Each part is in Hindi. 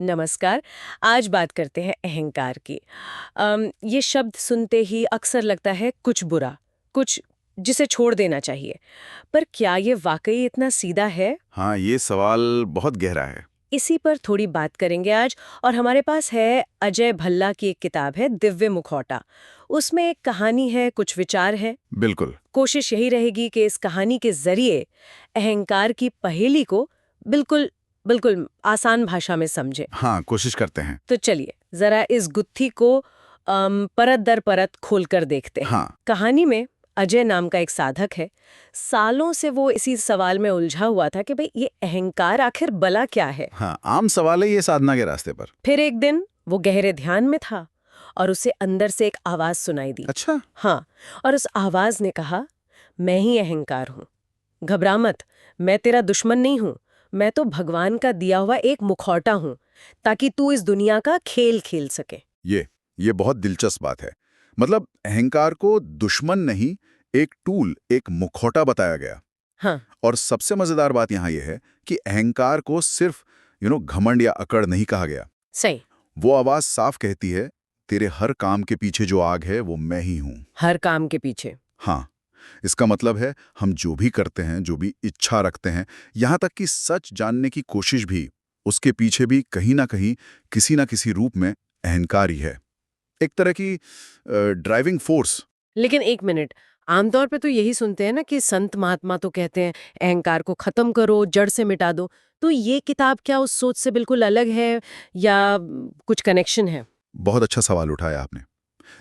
नमस्कार। आज बात करते हैं अहंकार की। ये शब्द सुनते ही अक्सर लगता है कुछ बुरा, कुछ जिसे छोड़ देना चाहिए। पर क्या ये वाकई इतना सीधा है? हाँ, ये सवाल बहुत गहरा है। इसी पर थोड़ी बात करेंगे आज। और हमारे पास है अजय भल्ला की एक किताब है दिव्य मुखौटा। उसमें एक कहानी है, कुछ विचार है। बिल्कुल। कोशिश यही रहेगी कि इस कहानी के जरिए अहंकार की पहेली को बिल्कुल बिल्कुल आसान भाषा में समझे। हाँ, कोशिश करते हैं। तो चलिए जरा इस गुत्थी को परत दर परत खोलकर देखते हैं। हाँ। कहानी में अजय नाम का एक साधक है। सालों से वो इसी सवाल में उलझा हुआ था कि भाई ये अहंकार आखिर भला क्या है। हाँ, आम सवाल है ये साधना के रास्ते पर। फिर एक दिन वो गहरे ध्यान में था और उसे अंदर से एक आवाज सुनाई दी। अच्छा। हाँ, और उस आवाज ने कहा, मैं ही अहंकार हूँ, घबरा मत, मैं तेरा दुश्मन नहीं हूँ, मैं तो भगवान का दिया हुआ एक मुखौटा हूँ, ताकि तू इस दुनिया का खेल खेल सके। ये बहुत दिलचस्प बात है। मतलब अहंकार को दुश्मन नहीं, एक टूल, एक मुखौटा बताया गया। हाँ, और सबसे मजेदार बात यहाँ ये है कि अहंकार को सिर्फ घमंड या अकड़ नहीं कहा गया। सही। वो आवाज साफ कहती है, तेरे हर काम के पीछे जो आग है वो मैं ही हूँ। हर काम के पीछे। हाँ, इसका मतलब है हम जो भी करते हैं, जो भी इच्छा रखते हैं, यहाँ तक कि सच जानने की कोशिश भी, उसके पीछे भी कहीं ना कहीं किसी ना किसी रूप में अहंकार ही है। एक तरह की ड्राइविंग फोर्स। लेकिन एक मिनट, आमतौर पे तो यही सुनते हैं ना कि संत महात्मा तो कहते हैं अहंकार को खत्म करो, जड़ से मिटा दो। तो ये किताब क्या उस सोच से बिल्कुल अलग है या कुछ कनेक्शन है? बहुत अच्छा सवाल उठाया आपने।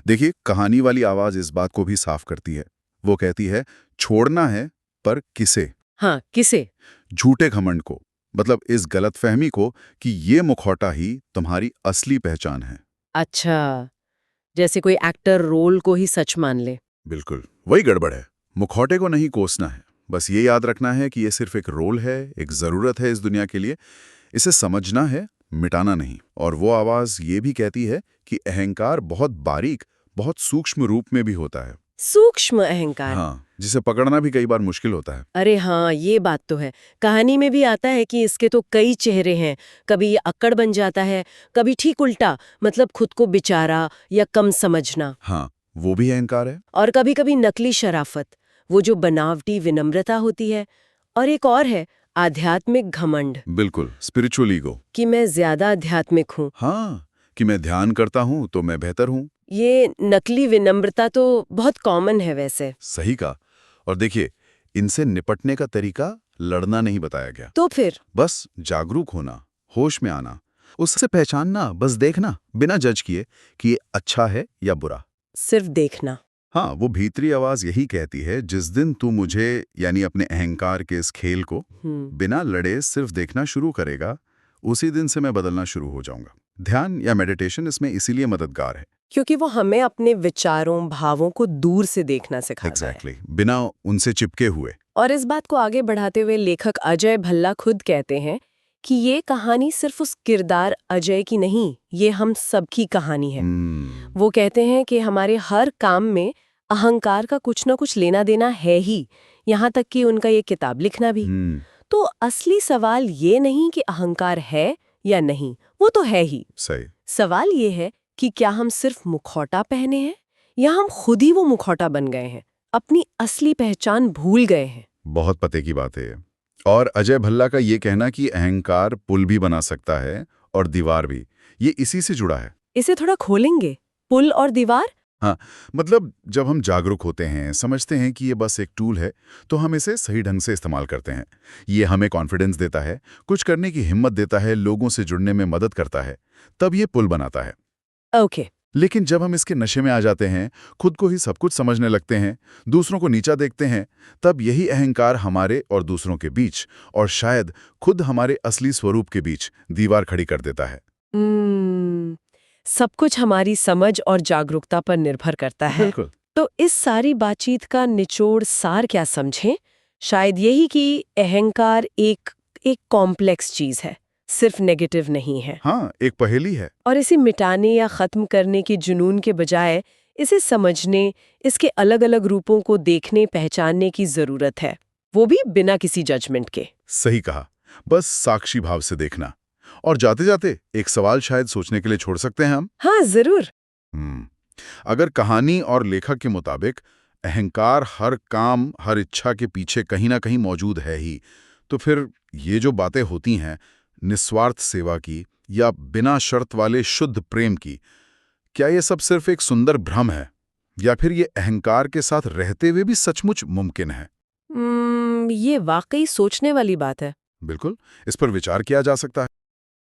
देखिए, कहानी वाली आवाज इस बात को भी साफ करती है। वो कहती है, छोड़ना है, पर किसे? हाँ, किसे? झूठे घमंड को, मतलब इस गलतफहमी को कि ये मुखौटा ही तुम्हारी असली पहचान है। अच्छा, जैसे कोई एक्टर रोल को ही सच मान ले। बिल्कुल वही गड़बड़ है। मुखौटे को नहीं कोसना है, बस ये याद रखना है कि ये सिर्फ एक रोल है, एक जरूरत है इस दुनिया के लिए। इसे समझना है, मिटाना नहीं। और वो आवाज ये भी कहती है कि अहंकार बहुत बारीक, बहुत सूक्ष्म रूप में भी होता है। सूक्ष्म अहंकार। हाँ, जिसे पकड़ना भी कई बार मुश्किल होता है। अरे हाँ, ये बात तो है। कहानी में भी आता है कि इसके तो कई चेहरे हैं। कभी ये अक्कड़ बन जाता है, कभी ठीक उल्टा, मतलब खुद को बेचारा या कम समझना। हाँ, वो भी अहंकार है। और कभी-कभी नकली शराफत, वो जो बनावटी विनम्रता होती है। और एक और है आध्यात्मिक घमंड, बिल्कुल, स्पिरिचुअल ईगो। कि मैं ज्यादा आध्यात्मिक हूँ। हाँ, कि मैं ध्यान करता हूँ तो मैं बेहतर हूँ। ये नकली विनम्रता तो बहुत कॉमन है वैसे। सही कहा। और देखिए, इनसे निपटने का तरीका लड़ना नहीं बताया गया। तो फिर बस जागरूक होना, होश में आना, उससे पहचानना, बस देखना, बिना जज किए कि ये अच्छा है या बुरा। सिर्फ देखना। हाँ, वो भीतरी आवाज यही कहती है, जिस दिन तू मुझे यानी अपने अहंकार के इस खेल को बिना लड़े सिर्फ देखना शुरू करेगा, उसी दिन से मैं बदलना शुरू हो जाऊंगा। ध्यान या मेडिटेशन इसमें इसीलिए मददगार है। क्योंकि वो हमें अपने विचारों, भावों को दूर से देखना सिखाता है। एग्जैक्टली, बिना उनसे चिपके हुए। और इस बात को आगे बढ़ाते हुए लेखक अजय भल्ला खुद कहते हैं कि ये कहानी सिर्फ उस किरदार अजय की नहीं, ये हम सबकी कहानी है। वो कहते हैं कि हमारे हर काम में अहंकार का कुछ ना कुछ लेना देना है ही, यहाँ तक कि उनका ये किताब लिखना भी। तो असली सवाल ये नहीं कि अहंकार है या नहीं, वो तो है ही। सही। सवाल ये है कि क्या हम सिर्फ मुखौटा पहने हैं या हम खुद ही वो मुखौटा बन गए हैं, अपनी असली पहचान भूल गए हैं। बहुत पते की बात है ये। और अजय भल्ला का ये कहना कि अहंकार पुल भी बना सकता है और दीवार भी, ये इसी से जुड़ा है। इसे थोड़ा खोलेंगे, पुल और दीवार? हाँ, मतलब जब हम जागरूक होते हैं, समझते हैं कि ये बस एक टूल है, तो हम इसे सही ढंग से इस्तेमाल करते हैं। ये हमें कॉन्फिडेंस देता है, कुछ करने की हिम्मत देता है, लोगों से जुड़ने में मदद करता है, तब ये पुल बनाता है। ओके। लेकिन जब हम इसके नशे में आ जाते हैं, खुद को ही सब कुछ समझने लगते हैं, दूसरों को नीचा देखते हैं, तब यही अहंकार हमारे और दूसरों के बीच, और शायद खुद हमारे असली स्वरूप के बीच दीवार खड़ी कर देता है। सब कुछ हमारी समझ और जागरूकता पर निर्भर करता है। बिल्कुल। तो इस सारी बातचीत का निचोड़ सार क्या समझें? शायद यही कि अहंकार एक एक कॉम्प्लेक्स चीज है, सिर्फ नेगेटिव नहीं है। हाँ, एक पहेली है। और इसे मिटाने या खत्म करने के जुनून के बजाय इसे समझने, इसके अलग-अलग रूपों को देखने, पहचानने की जरूरत है, वो भी बिना किसी जजमेंट के। सही कहा। बस साक्षी भाव से देखना। और जाते जाते एक सवाल शायद सोचने के लिए छोड़ सकते हैं हम। हाँ, जरूर। अगर कहानी और लेखक के मुताबिक अहंकार हर काम, हर इच्छा के पीछे कहीं ना कहीं मौजूद है ही, तो फिर ये जो बातें होती हैं निस्वार्थ सेवा की या बिना शर्त वाले शुद्ध प्रेम की, क्या ये सब सिर्फ एक सुंदर भ्रम है या फिर ये अहंकार के साथ रहते हुए भी सचमुच मुमकिन है? ये वाकई सोचने वाली बात है। बिल्कुल, इस पर विचार किया जा सकता है।